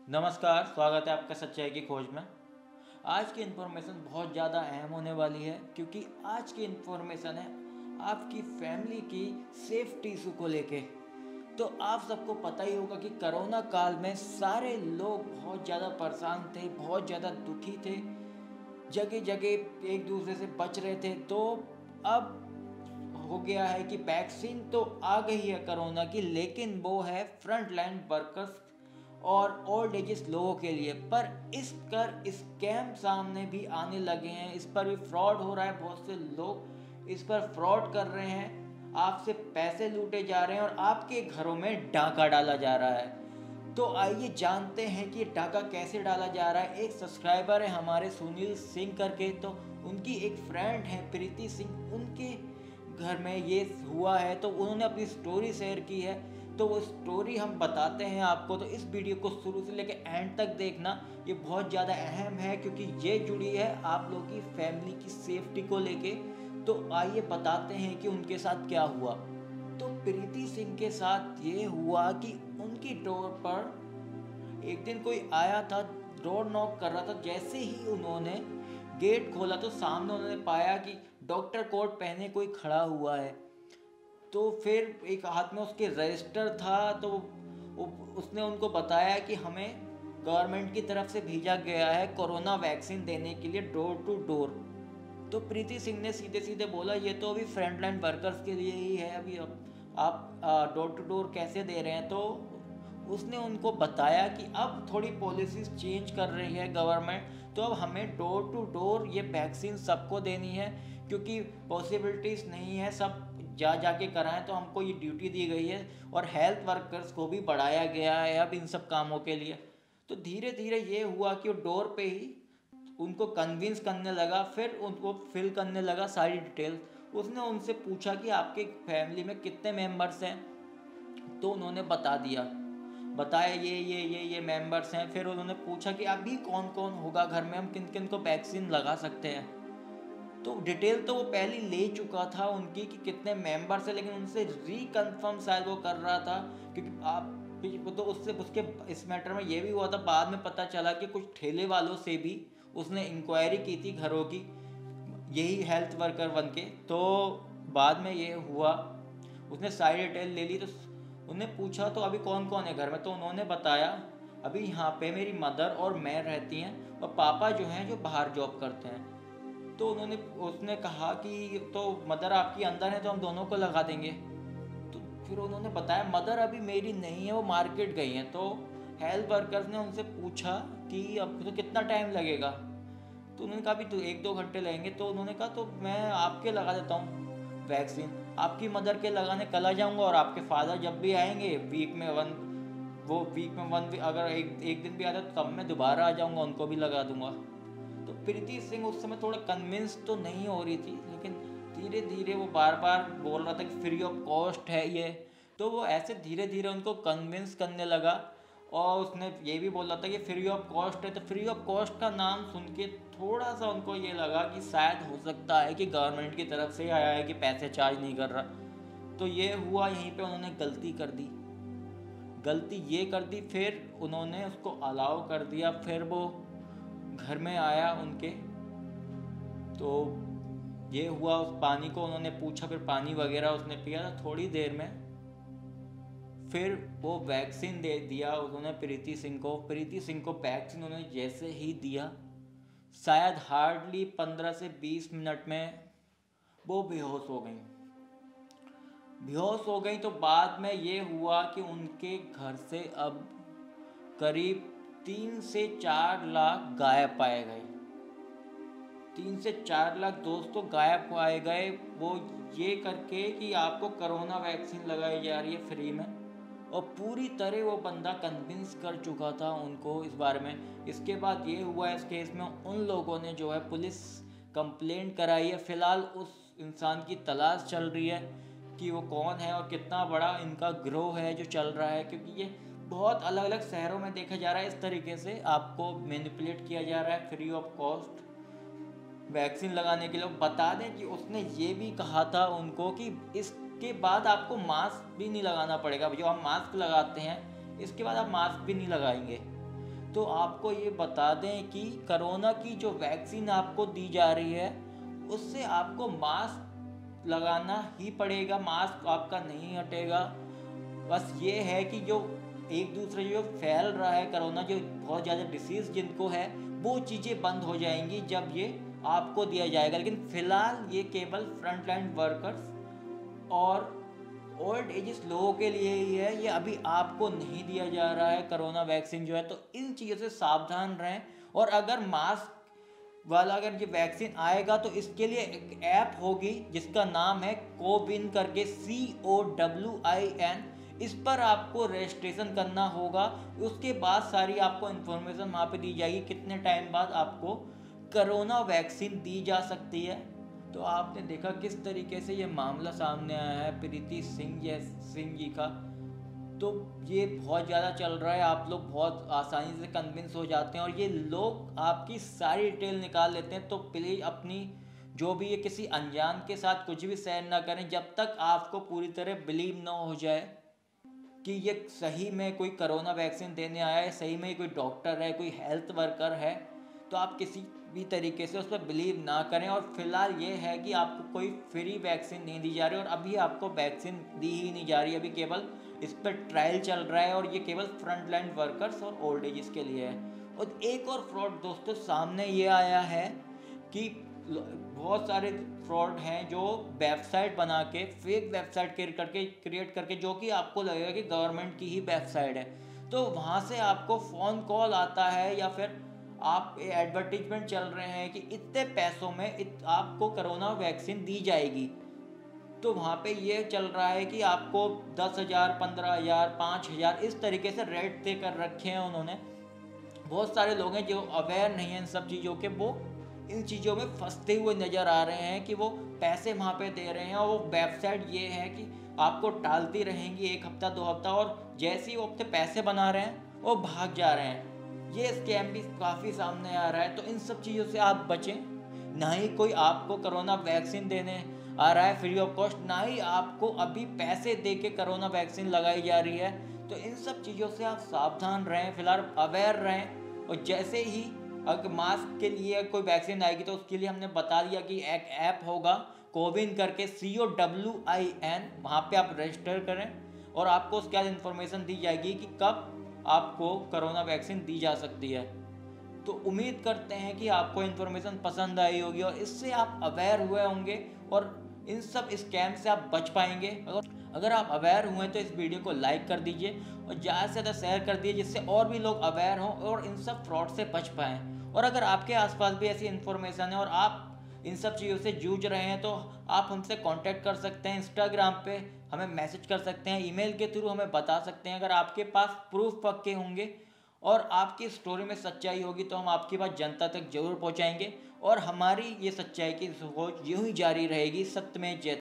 नमस्कार, स्वागत है आपका सच्चाई की खोज में। आज की इन्फॉर्मेशन बहुत ज़्यादा अहम होने वाली है क्योंकि आज की इन्फॉर्मेशन है आपकी फैमिली की सेफ्टी इशू को लेके। तो आप सबको पता ही होगा कि कोरोना काल में सारे लोग बहुत ज़्यादा परेशान थे, बहुत ज़्यादा दुखी थे, जगह जगह एक दूसरे से बच रहे थे। तो अब हो गया है कि वैक्सीन तो आ गई है कोरोना की, लेकिन वो है फ्रंट लाइन वर्कर्स और ओल्ड एजेस लोगों के लिए। पर इस कर स्कैम सामने भी आने लगे हैं, इस पर भी फ्रॉड हो रहा है। बहुत से लोग इस पर फ्रॉड कर रहे हैं, आपसे पैसे लूटे जा रहे हैं और आपके घरों में डाका डाला जा रहा है। तो आइए जानते हैं कि डाका कैसे डाला जा रहा है। एक सब्सक्राइबर है हमारे सुनील सिंह करके, तो उनकी एक फ्रेंड है प्रीति सिंह, उनके घर में ये हुआ है, तो उन्होंने अपनी स्टोरी शेयर की है। तो वो स्टोरी हम बताते हैं आपको, तो इस वीडियो को शुरू से लेकर एंड तक देखना, ये बहुत ज़्यादा अहम है क्योंकि ये जुड़ी है आप लोगों की फैमिली की सेफ्टी को लेके। तो आइए बताते हैं कि उनके साथ क्या हुआ। तो प्रीति सिंह के साथ ये हुआ कि उनकी डोर पर एक दिन कोई आया था, डोर नॉक कर रहा था। जैसे ही उन्होंने गेट खोला तो सामने उन्होंने पाया कि डॉक्टर कोट पहने कोई खड़ा हुआ है। तो फिर एक हाथ में उसके रजिस्टर था, तो उसने उनको बताया कि हमें गवर्नमेंट की तरफ से भेजा गया है कोरोना वैक्सीन देने के लिए डोर टू डोर। तो प्रीति सिंह ने सीधे सीधे बोला ये तो अभी फ्रंट लाइन वर्कर्स के लिए ही है, अभी आप डोर टू डोर कैसे दे रहे हैं। तो उसने उनको बताया कि अब थोड़ी पॉलिसीज चेंज कर रही है गवर्नमेंट, तो अब हमें डोर टू डोर ये वैक्सीन सबको देनी है क्योंकि पॉसिबिलिटीज़ नहीं है सब जाके कराएं। तो हमको ये ड्यूटी दी गई है और हेल्थ वर्कर्स को भी बढ़ाया गया है अब इन सब कामों के लिए। तो धीरे धीरे ये हुआ कि वो डोर पे ही उनको कन्विंस करने लगा, फिर उनको फिल करने लगा सारी डिटेल्स। उसने उनसे पूछा कि आपके फैमिली में कितने मेंबर्स हैं, तो उन्होंने बताया ये मेंबर्स हैं। फिर उन्होंने पूछा कि अभी कौन कौन होगा घर में, हम किन किन को वैक्सीन लगा सकते हैं। तो डिटेल तो वो पहले ले चुका था उनकी कि कितने मेंबर्स हैं, लेकिन उनसे रीकन्फर्म शायद वो कर रहा था क्योंकि आप तो उससे उसके इस मैटर में ये भी हुआ था। बाद में पता चला कि कुछ ठेले वालों से भी उसने इंक्वायरी की थी घरों की, यही हेल्थ वर्कर बन के। तो बाद में ये हुआ, उसने सारी डिटेल ले ली। तो उन्हें पूछा तो अभी कौन कौन है घर में, तो उन्होंने बताया अभी यहाँ पे मेरी मदर और मैं रहती हैं और पापा जो हैं जो बाहर जॉब करते हैं। तो उसने कहा कि तो मदर आपकी अंदर है तो हम दोनों को लगा देंगे। तो फिर उन्होंने बताया मदर अभी मेरी नहीं है, वो मार्केट गई हैं। तो हेल्थ वर्कर्स ने उनसे पूछा कि अब तो कितना टाइम लगेगा, तो उन्होंने कहा भी तो 1-2 घंटे लगेंगे। तो उन्होंने कहा तो मैं आपके लगा देता हूँ वैक्सीन, आपकी मदर के लगाने कल आ जाऊँगा और आपके फादर जब भी आएंगे वीक में वन अगर एक दिन भी आता तो तब मैं दोबारा आ जाऊँगा, उनको भी लगा दूंगा। तो प्रीति सिंह उस समय थोड़ा कन्विंस तो नहीं हो रही थी, लेकिन धीरे धीरे वो बार बार बोल रहा था कि फ्री ऑफ कॉस्ट है ये। तो वो ऐसे धीरे धीरे उनको कन्विंस करने लगा और उसने ये भी बोला था कि फ्री ऑफ कॉस्ट है। तो फ्री ऑफ कॉस्ट का नाम सुन के थोड़ा सा उनको ये लगा कि शायद हो सकता है कि गवर्नमेंट की तरफ से आया है कि पैसे चार्ज नहीं कर रहा। तो ये हुआ, यहीं पे उन्होंने गलती ये कर दी। फिर उन्होंने उसको अलाउ कर दिया, फिर वो घर में आया उनके। तो ये हुआ, उस पानी को उन्होंने पूछा, फिर पानी वगैरह उसने पिया था थोड़ी देर में। फिर वो वैक्सीन दे दिया उन्होंने प्रीति सिंह को वैक्सीन उन्होंने जैसे ही दिया, शायद हार्डली 15 से 20 मिनट में वो बेहोश हो गई। तो बाद में ये हुआ कि उनके घर से अब करीब 3 से 4 लाख गायब पाए गए। 3 से 4 लाख दोस्तों गायब पाए गए, वो ये करके कि आपको कोरोना वैक्सीन लगाई जा रही है फ्री में। और पूरी तरह वो बंदा कन्विंस कर चुका था उनको इस बारे में। इसके बाद ये हुआ, इस केस में उन लोगों ने जो है पुलिस कंप्लेंट कराई है। फ़िलहाल उस इंसान की तलाश चल रही है कि वो कौन है और कितना बड़ा इनका ग्रोह है जो चल रहा है, क्योंकि ये बहुत अलग अलग शहरों में देखा जा रहा है। इस तरीके से आपको मैनिपुलेट किया जा रहा है फ्री ऑफ कॉस्ट वैक्सीन लगाने के लिए। बता दें कि उसने ये भी कहा था उनको कि इसके बाद आपको मास्क भी नहीं लगाना पड़ेगा, जो हम मास्क लगाते हैं इसके बाद आप मास्क भी नहीं लगाएंगे। तो आपको ये बता दें कि कोरोना की जो वैक्सीन आपको दी जा रही है उससे आपको मास्क लगाना ही पड़ेगा, मास्क आपका नहीं हटेगा। बस ये है कि जो एक दूसरे जो फैल रहा है कोरोना, जो बहुत ज़्यादा डिसीज़ जिनको है, वो चीज़ें बंद हो जाएंगी जब ये आपको दिया जाएगा। लेकिन फ़िलहाल ये केवल फ्रंटलाइन वर्कर्स और ओल्ड एजेस लोगों के लिए ही है, ये अभी आपको नहीं दिया जा रहा है कोरोना वैक्सीन जो है। तो इन चीज़ों से सावधान रहें। और अगर मास्क वाला अगर ये वैक्सीन आएगा तो इसके लिए एक ऐप होगी जिसका नाम है कोविन करके, COWIN। इस पर आपको रजिस्ट्रेशन करना होगा। उसके बाद सारी आपको इन्फॉर्मेशन वहाँ पे दी जाएगी कितने टाइम बाद आपको कोरोना वैक्सीन दी जा सकती है। तो आपने देखा किस तरीके से ये मामला सामने आया है प्रीति सिंह जी का। तो ये बहुत ज़्यादा चल रहा है, आप लोग बहुत आसानी से कन्विंस हो जाते हैं और ये लोग आपकी सारी डिटेल निकाल लेते हैं। तो प्लीज़ अपनी जो भी ये किसी अनजान के साथ कुछ भी शेयर ना करें जब तक आपको पूरी तरह बिलीव ना हो जाए कि ये सही में कोई कोरोना वैक्सीन देने आया है, सही में कोई डॉक्टर है, कोई हेल्थ वर्कर है। तो आप किसी भी तरीके से उस पर बिलीव ना करें। और फिलहाल ये है कि आपको कोई फ्री वैक्सीन नहीं दी जा रही और अभी आपको वैक्सीन दी ही नहीं जा रही, अभी केवल इस पर ट्रायल चल रहा है और ये केवल फ्रंट लाइन वर्कर्स और ओल्ड एज के लिए है। और एक और फ्रॉड दोस्तों सामने ये आया है कि बहुत सारे फ्रॉड हैं जो वेबसाइट बना के, फेक वेबसाइट क्रिएट करके, जो कि आपको लगेगा कि गवर्नमेंट की ही वेबसाइट है, तो वहाँ से आपको फ़ोन कॉल आता है या फिर आप एडवर्टीजमेंट चल रहे हैं कि इतने पैसों में आपको कोरोना वैक्सीन दी जाएगी। तो वहाँ पे ये चल रहा है कि आपको 10,000, 15,000, 5,000 इस तरीके से रेट तय कर रखे हैं उन्होंने। बहुत सारे लोग हैं जो अवेयर नहीं हैं इन सब चीज़ों के, वो इन चीज़ों में फंसते हुए नज़र आ रहे हैं कि वो पैसे वहाँ पे दे रहे हैं और वो वेबसाइट ये है कि आपको टालती रहेंगी 1 हफ्ता 2 हफ्ता, और जैसे ही वो अपने पैसे बना रहे हैं वो भाग जा रहे हैं। ये स्कैम भी काफ़ी सामने आ रहा है। तो इन सब चीज़ों से आप बचें। ना ही कोई आपको कोरोना वैक्सीन देने आ रहा है फ्री ऑफ कॉस्ट, ना ही आपको अभी पैसे दे के कोरोना वैक्सीन लगाई जा रही है। तो इन सब चीज़ों से आप सावधान रहें, फिलहाल अवेयर रहें। और जैसे ही अगर मास्क के लिए कोई वैक्सीन आएगी तो उसके लिए हमने बता दिया कि एक ऐप होगा कोविन करके, COWIN, वहाँ पे आप रजिस्टर करें और आपको उसके बाद इन्फॉर्मेशन दी जाएगी कि कब आपको कोरोना वैक्सीन दी जा सकती है। तो उम्मीद करते हैं कि आपको इन्फॉर्मेशन पसंद आई होगी और इससे आप अवेयर हुए होंगे और इन सब स्कैम से आप बच पाएंगे। अगर आप अवेयर हुए तो इस वीडियो को लाइक कर दीजिए और ज़्यादा से ज़्यादा शेयर कर दीजिए जिससे और भी लोग अवेयर हों और इन सब फ्रॉड से बच पाएँ। और अगर आपके आसपास भी ऐसी इन्फॉर्मेशन है और आप इन सब चीज़ों से जूझ रहे हैं तो आप हमसे कांटेक्ट कर सकते हैं, इंस्टाग्राम पे हमें मैसेज कर सकते हैं, ईमेल के थ्रू हमें बता सकते हैं। अगर आपके पास प्रूफ पक्के होंगे और आपकी स्टोरी में सच्चाई होगी तो हम आपकी बात जनता तक जरूर पहुंचाएंगे और हमारी ये सच्चाई की सोच यूं ही जारी रहेगी। सत्य में जय।